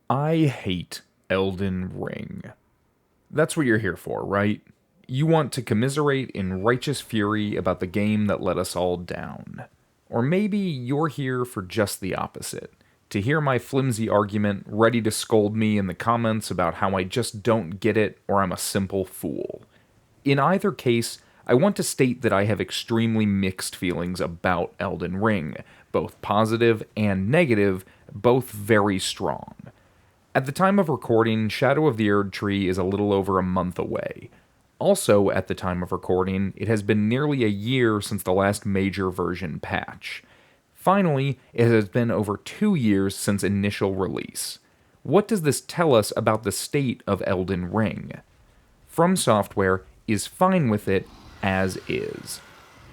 I hate Elden Ring. That's what you're here for, right? You want to commiserate in righteous fury about the game that let us all down. Or maybe you're here for just the opposite. To hear my flimsy argument, ready to scold me in the comments about how I just don't get it or I'm a simple fool. In either case, I want to state that I have extremely mixed feelings about Elden Ring, both positive and negative, both very strong. At the time of recording, Shadow of the Erdtree is a little over a month away. Also, at the time of recording, it has been nearly a year since the last major version patch. Finally, it has been over 2 years since initial release. What does this tell us about the state of Elden Ring? From Software is fine with it as is.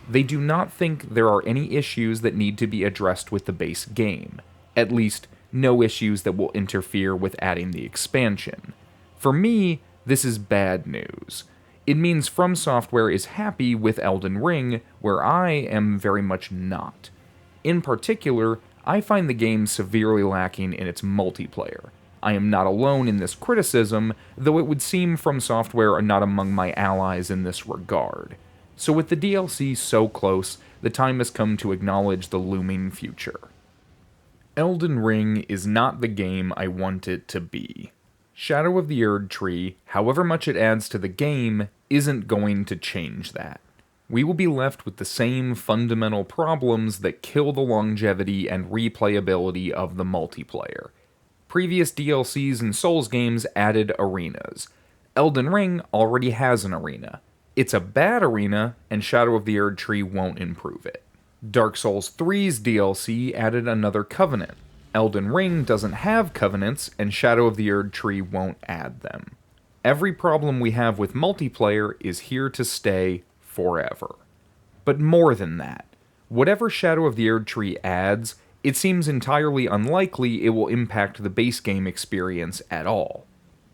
They do not think there are any issues that need to be addressed with the base game. At least, no issues that will interfere with adding the expansion. For me, this is bad news. It means From Software is happy with Elden Ring, where I am very much not. In particular, I find the game severely lacking in its multiplayer. I am not alone in this criticism, though it would seem From Software are not among my allies in this regard. So with the DLC so close, the time has come to acknowledge the looming future. Elden Ring is not the game I want it to be. Shadow of the Erdtree, however much it adds to the game, isn't going to change that. We will be left with the same fundamental problems that kill the longevity and replayability of the multiplayer. Previous DLCs and Souls games added arenas. Elden Ring already has an arena. It's a bad arena, and Shadow of the Erdtree won't improve it. Dark Souls 3's DLC added another covenant. Elden Ring doesn't have covenants, and Shadow of the Erdtree won't add them. Every problem we have with multiplayer is here to stay forever. But more than that, whatever Shadow of the Erdtree adds, it seems entirely unlikely it will impact the base game experience at all.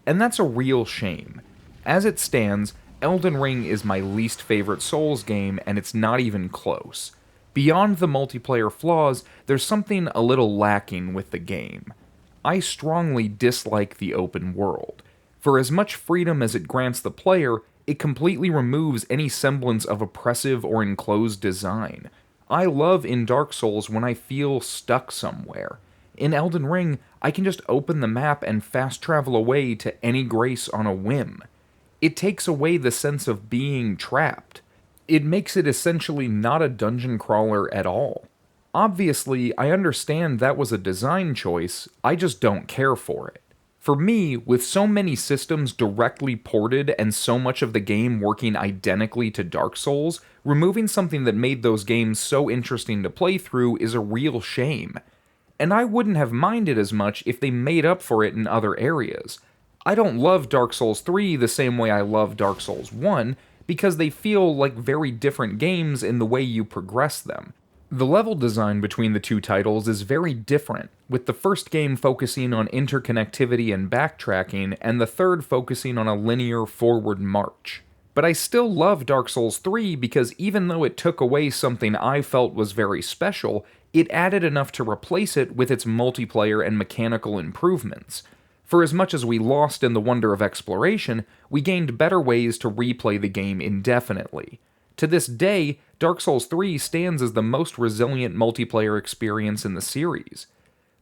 And that's a real shame. As it stands, Elden Ring is my least favorite Souls game, and it's not even close. Beyond the multiplayer flaws, there's something a little lacking with the game. I strongly dislike the open world. For as much freedom as it grants the player, it completely removes any semblance of oppressive or enclosed design. I love in Dark Souls when I feel stuck somewhere. In Elden Ring, I can just open the map and fast travel away to any grace on a whim. It takes away the sense of being trapped. It makes it essentially not a dungeon crawler at all. Obviously, I understand that was a design choice, I just don't care for it. For me, with so many systems directly ported and so much of the game working identically to Dark Souls, removing something that made those games so interesting to play through is a real shame. And I wouldn't have minded as much if they made up for it in other areas. I don't love Dark Souls 3 the same way I love Dark Souls 1, because they feel like very different games in the way you progress them. The level design between the two titles is very different, with the first game focusing on interconnectivity and backtracking, and the third focusing on a linear forward march. But I still love Dark Souls 3 because even though it took away something I felt was very special, it added enough to replace it with its multiplayer and mechanical improvements. For as much as we lost in the wonder of exploration, we gained better ways to replay the game indefinitely. To this day, Dark Souls 3 stands as the most resilient multiplayer experience in the series.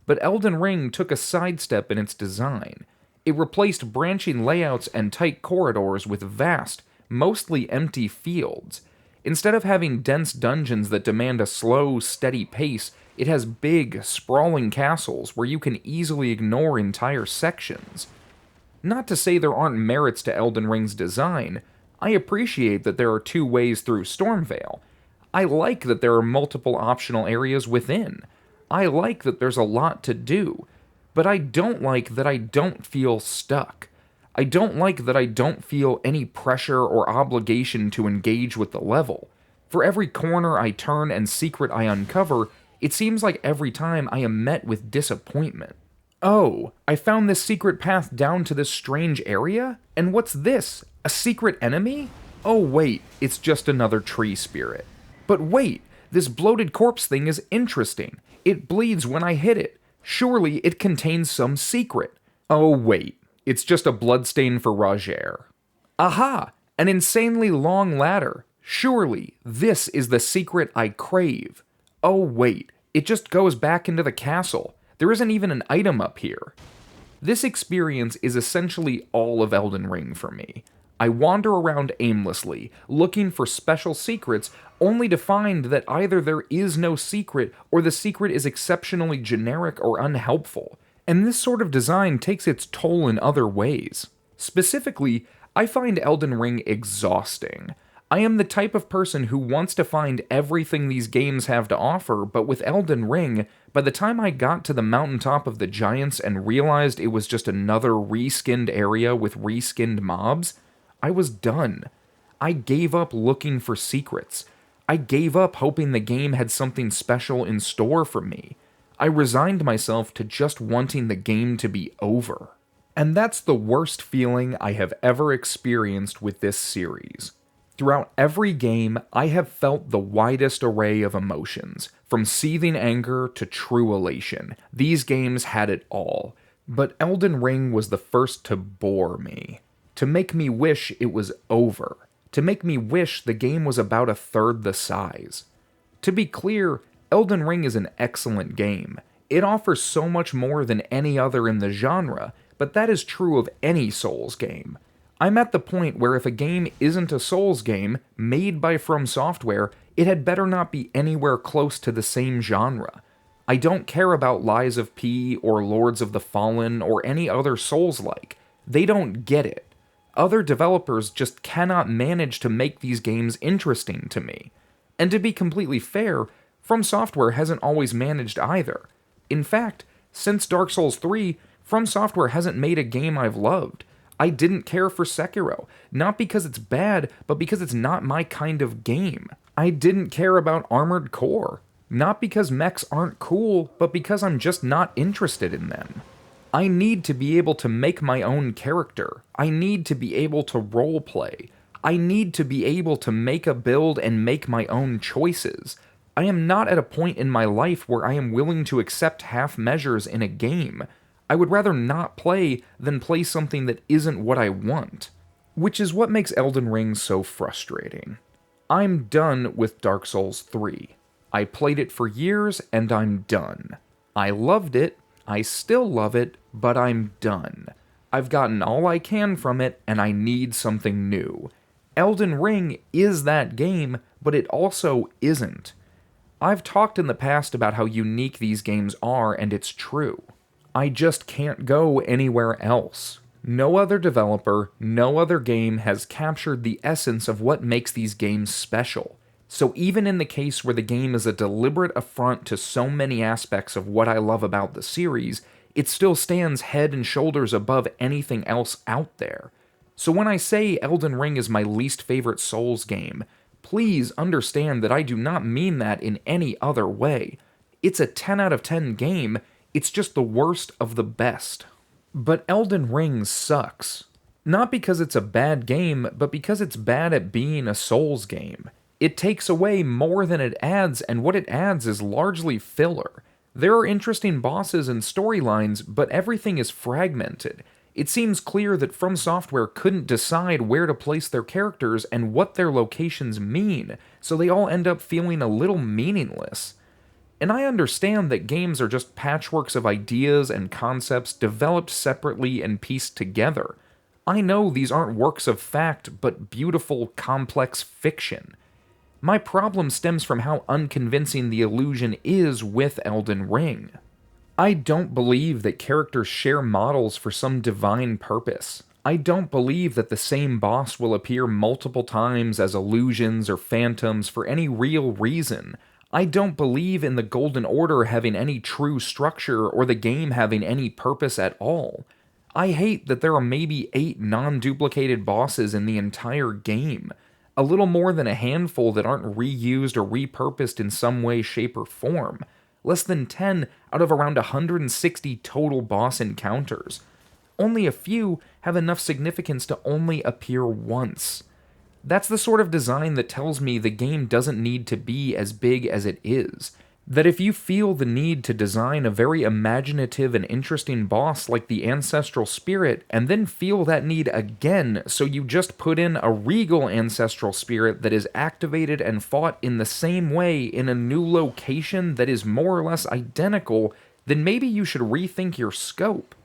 But Elden Ring took a sidestep in its design. It replaced branching layouts and tight corridors with vast, mostly empty fields. Instead of having dense dungeons that demand a slow, steady pace, it has big, sprawling castles where you can easily ignore entire sections. Not to say there aren't merits to Elden Ring's design. I appreciate that there are 2 ways through Stormvale. I like that there are multiple optional areas within. I like that there's a lot to do. But I don't like that I don't feel stuck. I don't like that I don't feel any pressure or obligation to engage with the level. For every corner I turn and secret I uncover, it seems like every time I am met with disappointment. Oh, I found this secret path down to this strange area? And what's this? A secret enemy? Oh wait, it's just another tree spirit. But wait, this bloated corpse thing is interesting. It bleeds when I hit it. Surely it contains some secret. Oh wait, it's just a bloodstain for Roger. Aha! An insanely long ladder. Surely, this is the secret I crave. Oh wait, it just goes back into the castle. There isn't even an item up here. This experience is essentially all of Elden Ring for me. I wander around aimlessly, looking for special secrets, only to find that either there is no secret or the secret is exceptionally generic or unhelpful. And this sort of design takes its toll in other ways. Specifically, I find Elden Ring exhausting. I am the type of person who wants to find everything these games have to offer, but with Elden Ring, by the time I got to the mountaintop of the giants and realized it was just another reskinned area with reskinned mobs, I was done. I gave up looking for secrets. I gave up hoping the game had something special in store for me. I resigned myself to just wanting the game to be over. And that's the worst feeling I have ever experienced with this series. Throughout every game, I have felt the widest array of emotions, from seething anger to true elation. These games had it all. But Elden Ring was the first to bore me, to make me wish it was over, to make me wish the game was about a third the size. To be clear, Elden Ring is an excellent game. It offers so much more than any other in the genre, but that is true of any Souls game. I'm at the point where if a game isn't a Souls game, made by From Software, it had better not be anywhere close to the same genre. I don't care about Lies of P or Lords of the Fallen or any other Souls-like. They don't get it. Other developers just cannot manage to make these games interesting to me. And to be completely fair, From Software hasn't always managed either. In fact, since Dark Souls 3, From Software hasn't made a game I've loved. I didn't care for Sekiro, not because it's bad, but because it's not my kind of game. I didn't care about Armored Core, not because mechs aren't cool, but because I'm just not interested in them. I need to be able to make my own character. I need to be able to roleplay. I need to be able to make a build and make my own choices. I am not at a point in my life where I am willing to accept half measures in a game. I would rather not play than play something that isn't what I want. Which is what makes Elden Ring so frustrating. I'm done with Dark Souls 3. I played it for years and I'm done. I loved it, I still love it, but I'm done. I've gotten all I can from it and I need something new. Elden Ring is that game, but it also isn't. I've talked in the past about how unique these games are, and it's true. I just can't go anywhere else. No other developer, no other game has captured the essence of what makes these games special. So even in the case where the game is a deliberate affront to so many aspects of what I love about the series, it still stands head and shoulders above anything else out there. So when I say Elden Ring is my least favorite Souls game, please understand that I do not mean that in any other way. It's a 10 out of 10 game, it's just the worst of the best. But Elden Ring sucks. Not because it's a bad game, but because it's bad at being a Souls game. It takes away more than it adds, and what it adds is largely filler. There are interesting bosses and storylines, but everything is fragmented. It seems clear that From Software couldn't decide where to place their characters and what their locations mean, so they all end up feeling a little meaningless. And I understand that games are just patchworks of ideas and concepts developed separately and pieced together. I know these aren't works of fact, but beautiful, complex fiction. My problem stems from how unconvincing the illusion is with Elden Ring. I don't believe that characters share models for some divine purpose. I don't believe that the same boss will appear multiple times as illusions or phantoms for any real reason. I don't believe in the Golden Order having any true structure or the game having any purpose at all. I hate that there are maybe 8 non-duplicated bosses in the entire game. A little more than a handful that aren't reused or repurposed in some way, shape, or form. Less than 10 out of around 160 total boss encounters. Only a few have enough significance to only appear once. That's the sort of design that tells me the game doesn't need to be as big as it is. That if you feel the need to design a very imaginative and interesting boss like the Ancestral Spirit, and then feel that need again, so you just put in a regal Ancestral Spirit that is activated and fought in the same way in a new location that is more or less identical, then maybe you should rethink your scope.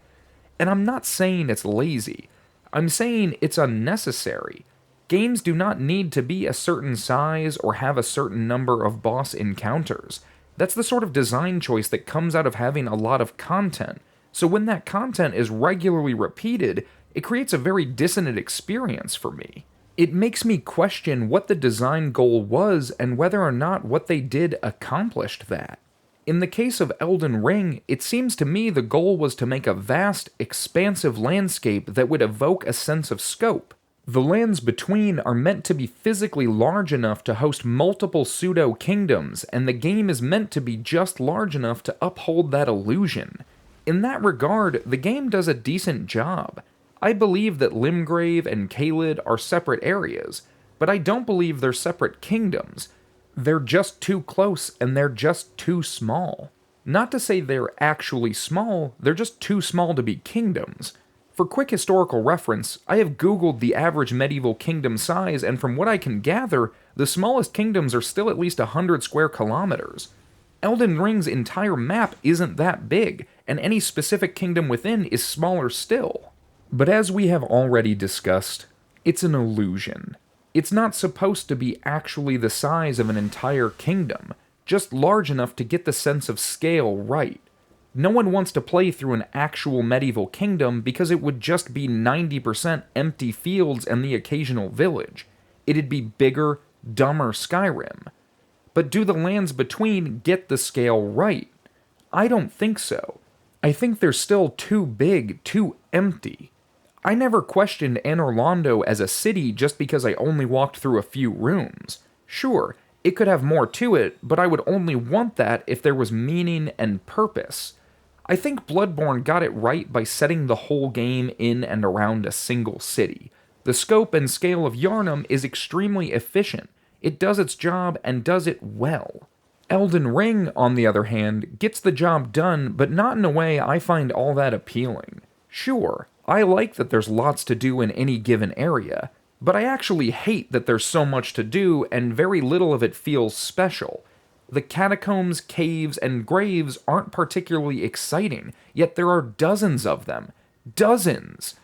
And I'm not saying it's lazy, I'm saying it's unnecessary. Games do not need to be a certain size or have a certain number of boss encounters. That's the sort of design choice that comes out of having a lot of content. So when that content is regularly repeated, it creates a very dissonant experience for me. It makes me question what the design goal was and whether or not what they did accomplished that. In the case of Elden Ring, it seems to me the goal was to make a vast, expansive landscape that would evoke a sense of scope. The lands between are meant to be physically large enough to host multiple pseudo-kingdoms, and the game is meant to be just large enough to uphold that illusion. In that regard, the game does a decent job. I believe that Limgrave and Caelid are separate areas, but I don't believe they're separate kingdoms. They're just too close, and they're just too small. Not to say they're actually small, they're just too small to be kingdoms. For quick historical reference, I have googled the average medieval kingdom size, and from what I can gather, the smallest kingdoms are still at least 100 square kilometers. Elden Ring's entire map isn't that big, and any specific kingdom within is smaller still. But as we have already discussed, it's an illusion. It's not supposed to be actually the size of an entire kingdom, just large enough to get the sense of scale right. No one wants to play through an actual medieval kingdom because it would just be 90% empty fields and the occasional village. It'd be bigger, dumber Skyrim. But do the lands between get the scale right? I don't think so. I think they're still too big, too empty. I never questioned Anor Londo as a city just because I only walked through a few rooms. Sure, it could have more to it, but I would only want that if there was meaning and purpose. I think Bloodborne got it right by setting the whole game in and around a single city. The scope and scale of Yharnam is extremely efficient. It does its job and does it well. Elden Ring, on the other hand, gets the job done, but not in a way I find all that appealing. Sure, I like that there's lots to do in any given area, but I actually hate that there's so much to do and very little of it feels special. The catacombs, caves, and graves aren't particularly exciting, yet there are dozens of them. Dozens!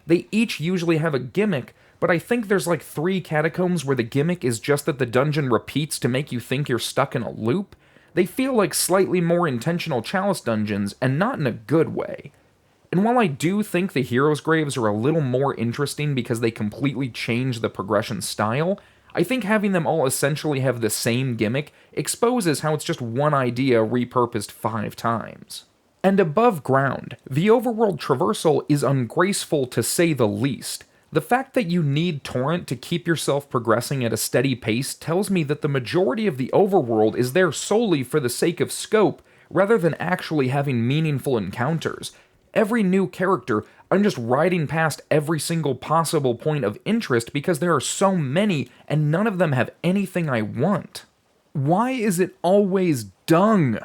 They each usually have a gimmick, but I think there's like 3 catacombs where the gimmick is just that the dungeon repeats to make you think you're stuck in a loop. They feel like slightly more intentional chalice dungeons, and not in a good way. And while I do think the heroes' graves are a little more interesting because they completely change the progression style, I think having them all essentially have the same gimmick exposes how it's just one idea repurposed 5 times. And above ground, the overworld traversal is ungraceful to say the least. The fact that you need Torrent to keep yourself progressing at a steady pace tells me that the majority of the overworld is there solely for the sake of scope, rather than actually having meaningful encounters. Every new character, I'm just riding past every single possible point of interest because there are so many and none of them have anything I want. Why is it always dung?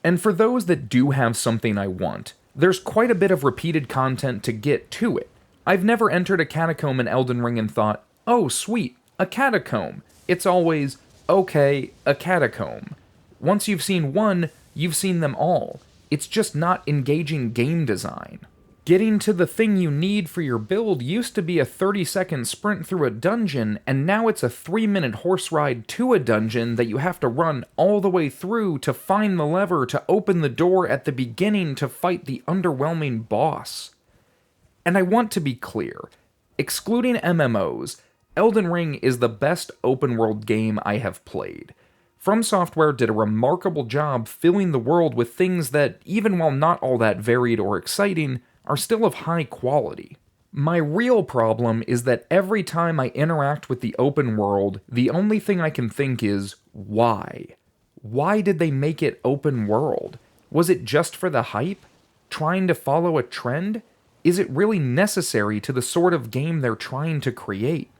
And for those that do have something I want, there's quite a bit of repeated content to get to it. I've never entered a catacomb in Elden Ring and thought, oh sweet, a catacomb. It's always, okay, a catacomb. Once you've seen one, you've seen them all. It's just not engaging game design. Getting to the thing you need for your build used to be a 30-second sprint through a dungeon, and now it's a 3-minute horse ride to a dungeon that you have to run all the way through to find the lever to open the door at the beginning to fight the underwhelming boss. And I want to be clear, excluding MMOs, Elden Ring is the best open-world game I have played. From Software did a remarkable job filling the world with things that, even while not all that varied or exciting, are still of high quality. My real problem is that every time I interact with the open world, the only thing I can think is, why? Why did they make it open world? Was it just for the hype? Trying to follow a trend? Is it really necessary to the sort of game they're trying to create?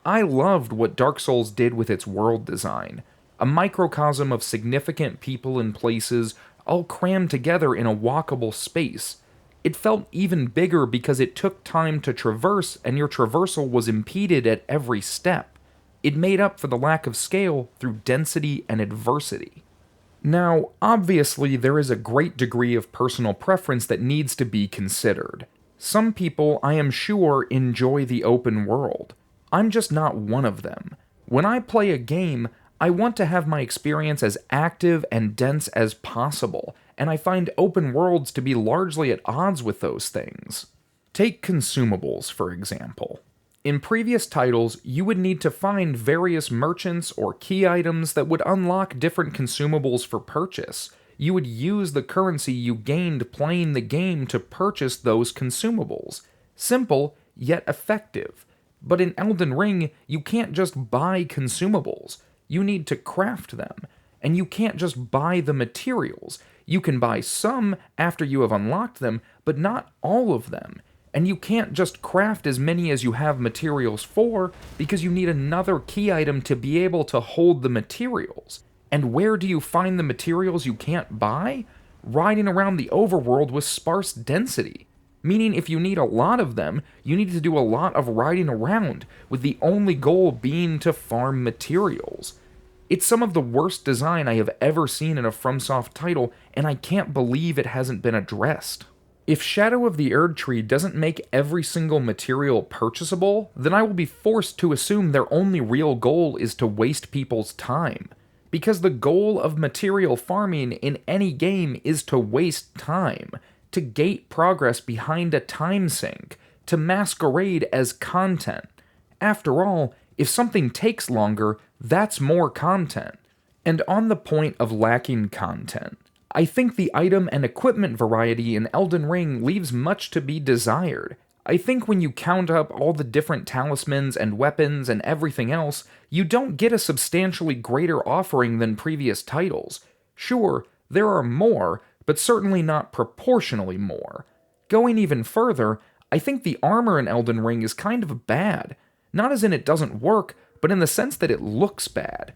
I loved what Dark Souls did with its world design. a microcosm of significant people and places all crammed together in a walkable space. It felt even bigger because it took time to traverse and your traversal was impeded at every step. It made up for the lack of scale through density and adversity. Now, obviously, there is a great degree of personal preference that needs to be considered. Some people, I am sure, enjoy the open world. I'm just not one of them. When I play a game, I want to have my experience as active and dense as possible, and I find open worlds to be largely at odds with those things. Take consumables, for example. In previous titles, you would need to find various merchants or key items that would unlock different consumables for purchase. You would use the currency you gained playing the game to purchase those consumables. Simple, yet effective. But in Elden Ring, you can't just buy consumables. You need to craft them. And you can't just buy the materials. You can buy some after you have unlocked them, but not all of them. And you can't just craft as many as you have materials for, because you need another key item to be able to hold the materials. And where do you find the materials you can't buy? Riding around the overworld with sparse density. Meaning if you need a lot of them, you need to do a lot of riding around, with the only goal being to farm materials. It's some of the worst design I have ever seen in a FromSoft title, and I can't believe it hasn't been addressed. If Shadow of the Erdtree doesn't make every single material purchasable, then I will be forced to assume their only real goal is to waste people's time. Because the goal of material farming in any game is to waste time, to gate progress behind a time sink, to masquerade as content. After all, if something takes longer, that's more content. And on the point of lacking content, I think the item and equipment variety in Elden Ring leaves much to be desired. I think when you count up all the different talismans and weapons and everything else, you don't get a substantially greater offering than previous titles. Sure, there are more, but certainly not proportionally more. Going even further, I think the armor in Elden Ring is kind of bad. Not as in it doesn't work, but in the sense that it looks bad.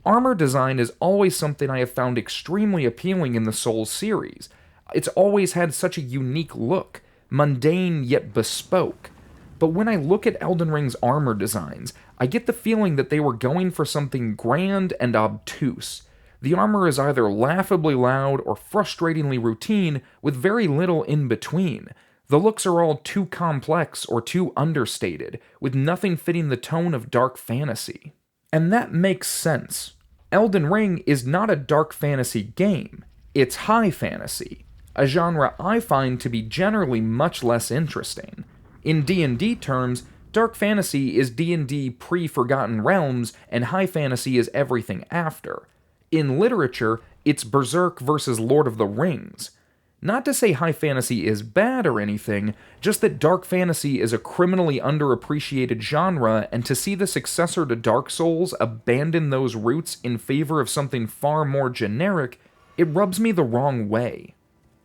Armor design is always something I have found extremely appealing in the Souls series. It's always had such a unique look, mundane yet bespoke. But when I look at Elden Ring's armor designs, I get the feeling that they were going for something grand and obtuse. The armor is either laughably loud or frustratingly routine, with very little in between. The looks are all too complex or too understated, with nothing fitting the tone of dark fantasy. And that makes sense. Elden Ring is not a dark fantasy game, it's high fantasy, a genre I find to be generally much less interesting. In D&D terms, dark fantasy is D&D pre-Forgotten Realms, and high fantasy is everything after. In literature, it's Berserk versus Lord of the Rings. Not to say high fantasy is bad or anything, just that dark fantasy is a criminally underappreciated genre, and to see the successor to Dark Souls abandon those roots in favor of something far more generic, it rubs me the wrong way.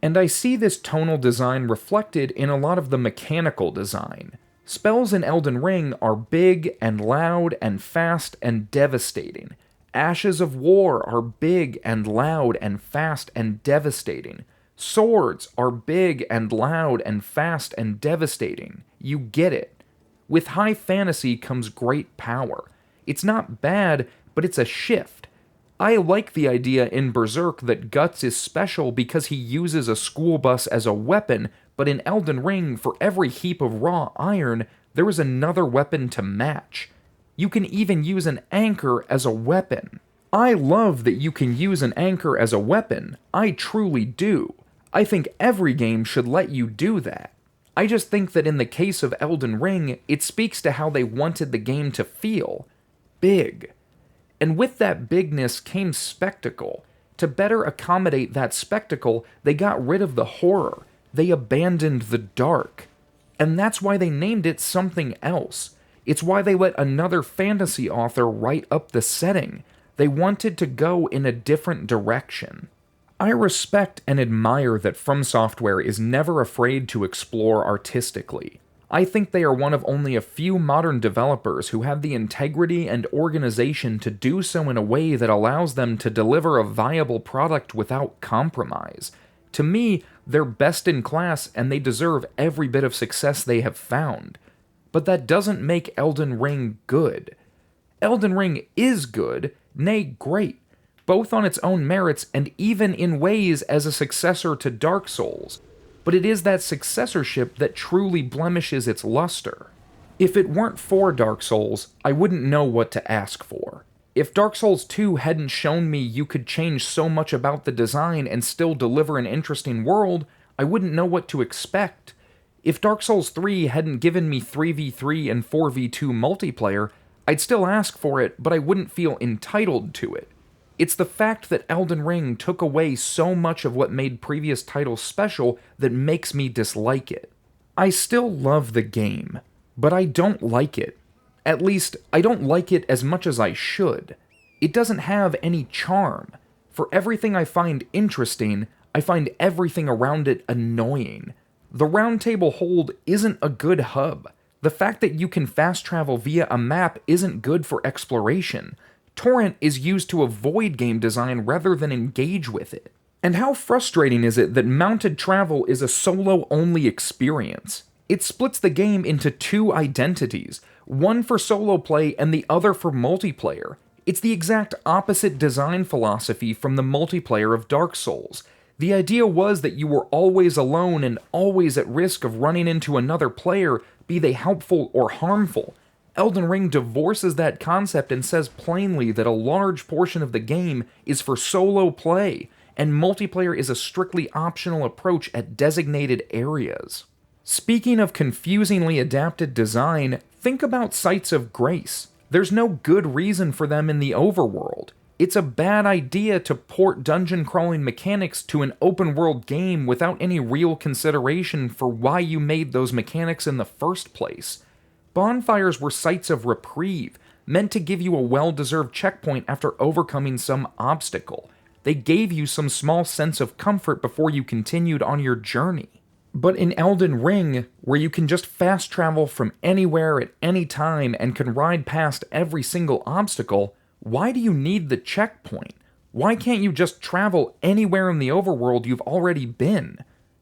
And I see this tonal design reflected in a lot of the mechanical design. Spells in Elden Ring are big and loud and fast and devastating. Ashes of War are big and loud and fast and devastating. Swords are big and loud and fast and devastating. You get it. With high fantasy comes great power. It's not bad, but it's a shift. I like the idea in Berserk that Guts is special because he uses a school bus as a weapon, but in Elden Ring, for every heap of raw iron, there is another weapon to match. You can even use an anchor as a weapon. I love that you can use an anchor as a weapon. I truly do. I think every game should let you do that. I just think that in the case of Elden Ring, it speaks to how they wanted the game to feel. Big. And with that bigness came spectacle. To better accommodate that spectacle, they got rid of the horror. They abandoned the dark. And that's why they named it something else. It's why they let another fantasy author write up the setting. They wanted to go in a different direction. I respect and admire that From Software is never afraid to explore artistically. I think they are one of only a few modern developers who have the integrity and organization to do so in a way that allows them to deliver a viable product without compromise. To me, they're best in class and they deserve every bit of success they have found. But that doesn't make Elden Ring good. Elden Ring is good, nay great, both on its own merits and even in ways as a successor to Dark Souls. But it is that successorship that truly blemishes its luster. If it weren't for Dark Souls, I wouldn't know what to ask for. If Dark Souls 2 hadn't shown me you could change so much about the design and still deliver an interesting world, I wouldn't know what to expect. If Dark Souls 3 hadn't given me 3v3 and 4v2 multiplayer, I'd still ask for it, but I wouldn't feel entitled to it. It's the fact that Elden Ring took away so much of what made previous titles special that makes me dislike it. I still love the game, but I don't like it. At least, I don't like it as much as I should. It doesn't have any charm. For everything I find interesting, I find everything around it annoying. The Round Table Hold isn't a good hub. The fact that you can fast travel via a map isn't good for exploration. Torrent is used to avoid game design rather than engage with it. And how frustrating is it that mounted travel is a solo-only experience? It splits the game into two identities, one for solo play and the other for multiplayer. It's the exact opposite design philosophy from the multiplayer of Dark Souls. The idea was that you were always alone and always at risk of running into another player, be they helpful or harmful. Elden Ring divorces that concept and says plainly that a large portion of the game is for solo play, and multiplayer is a strictly optional approach at designated areas. Speaking of confusingly adapted design, think about Sites of Grace. There's no good reason for them in the overworld. It's a bad idea to port dungeon crawling mechanics to an open world game without any real consideration for why you made those mechanics in the first place. Bonfires were sites of reprieve, meant to give you a well-deserved checkpoint after overcoming some obstacle. They gave you some small sense of comfort before you continued on your journey. But in Elden Ring, where you can just fast travel from anywhere at any time and can ride past every single obstacle, why do you need the checkpoint? Why can't you just travel anywhere in the overworld you've already been?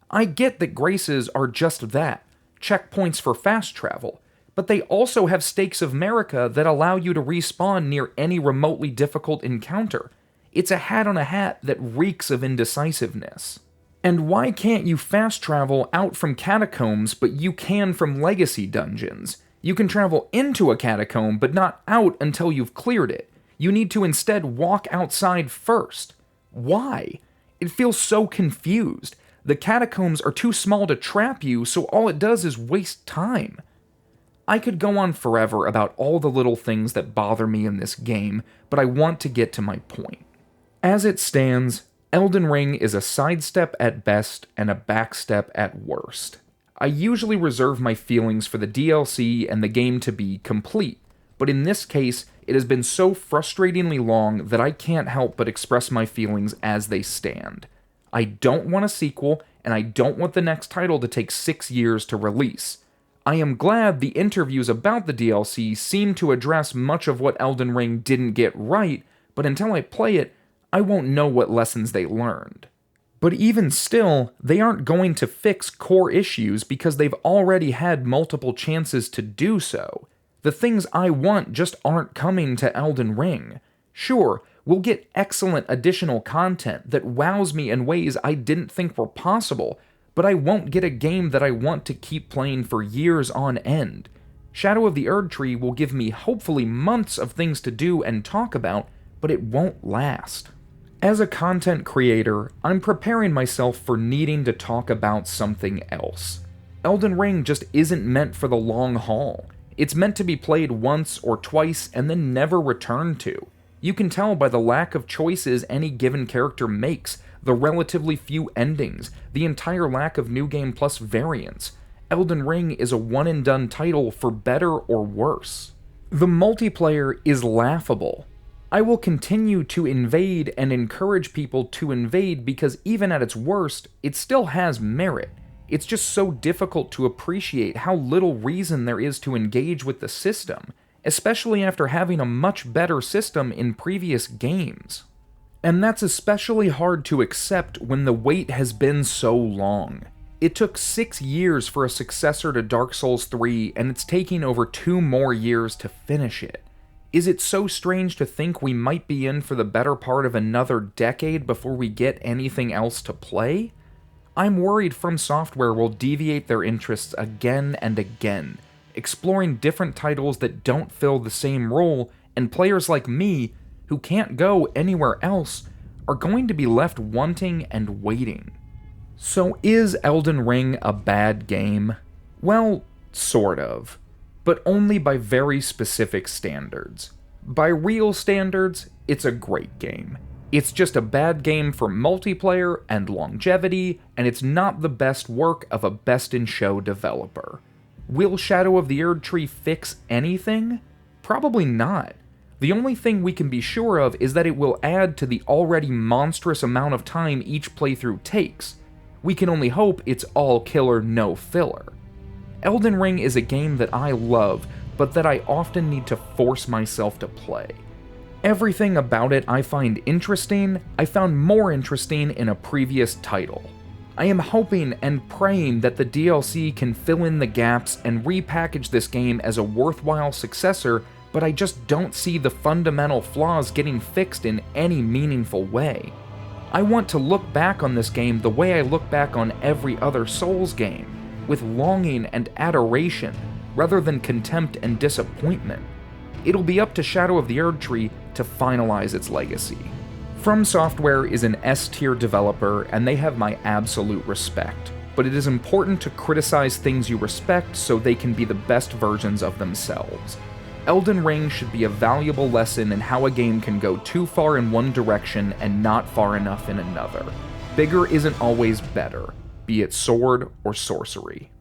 I get that graces are just that, checkpoints for fast travel, but they also have stakes of America that allow you to respawn near any remotely difficult encounter. It's a hat on a hat that reeks of indecisiveness. And why can't you fast travel out from catacombs, but you can from legacy dungeons? You can travel into a catacomb, but not out until you've cleared it. You need to instead walk outside first. Why? It feels so confused. The catacombs are too small to trap you, so all it does is waste time. I could go on forever about all the little things that bother me in this game, but I want to get to my point. As it stands, Elden Ring is a sidestep at best and a backstep at worst. I usually reserve my feelings for the DLC and the game to be complete, but in this case, it has been so frustratingly long that I can't help but express my feelings as they stand. I don't want a sequel, and I don't want the next title to take 6 years to release. I am glad the interviews about the DLC seem to address much of what Elden Ring didn't get right, but until I play it, I won't know what lessons they learned. But even still, they aren't going to fix core issues because they've already had multiple chances to do so. The things I want just aren't coming to Elden Ring. Sure, we'll get excellent additional content that wows me in ways I didn't think were possible, but I won't get a game that I want to keep playing for years on end. Shadow of the Erdtree will give me hopefully months of things to do and talk about, but it won't last. As a content creator, I'm preparing myself for needing to talk about something else. Elden Ring just isn't meant for the long haul. It's meant to be played once or twice and then never returned to. You can tell by the lack of choices any given character makes, the relatively few endings, the entire lack of New Game Plus variants. Elden Ring is a one-and-done title for better or worse. The multiplayer is laughable. I will continue to invade and encourage people to invade because even at its worst, it still has merit. It's just so difficult to appreciate how little reason there is to engage with the system, especially after having a much better system in previous games. And that's especially hard to accept when the wait has been so long. It took 6 years for a successor to Dark Souls 3, and it's taking over 2 more years to finish it. Is it so strange to think we might be in for the better part of another decade before we get anything else to play? I'm worried From Software will deviate their interests again and again, exploring different titles that don't fill the same role, and players like me, who can't go anywhere else, are going to be left wanting and waiting. So is Elden Ring a bad game? Well, sort of. But only by very specific standards. By real standards, it's a great game. It's just a bad game for multiplayer and longevity, and it's not the best work of a best-in-show developer. Will Shadow of the Erdtree fix anything? Probably not. The only thing we can be sure of is that it will add to the already monstrous amount of time each playthrough takes. We can only hope it's all killer, no filler. Elden Ring is a game that I love, but that I often need to force myself to play. Everything about it I find interesting, I found more interesting in a previous title. I am hoping and praying that the DLC can fill in the gaps and repackage this game as a worthwhile successor, but I just don't see the fundamental flaws getting fixed in any meaningful way. I want to look back on this game the way I look back on every other Souls game, with longing and adoration, rather than contempt and disappointment. It'll be up to Shadow of the Erdtree to finalize its legacy. From Software is an S-tier developer, and they have my absolute respect, but it is important to criticize things you respect so they can be the best versions of themselves. Elden Ring should be a valuable lesson in how a game can go too far in one direction and not far enough in another. Bigger isn't always better, be it sword or sorcery.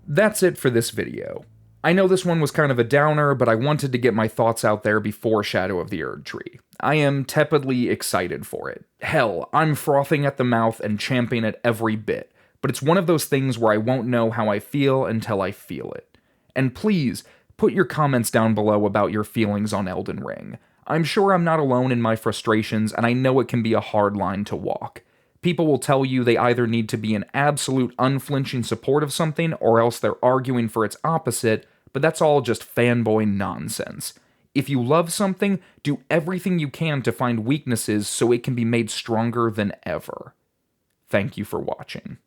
That's it for this video. I know this one was kind of a downer, but I wanted to get my thoughts out there before Shadow of the Erdtree. I am tepidly excited for it. Hell, I'm frothing at the mouth and champing at every bit, but it's one of those things where I won't know how I feel until I feel it. And please, put your comments down below about your feelings on Elden Ring. I'm sure I'm not alone in my frustrations, and I know it can be a hard line to walk. People will tell you they either need to be in absolute unflinching support of something, or else they're arguing for its opposite, but that's all just fanboy nonsense. If you love something, do everything you can to find weaknesses so it can be made stronger than ever. Thank you for watching.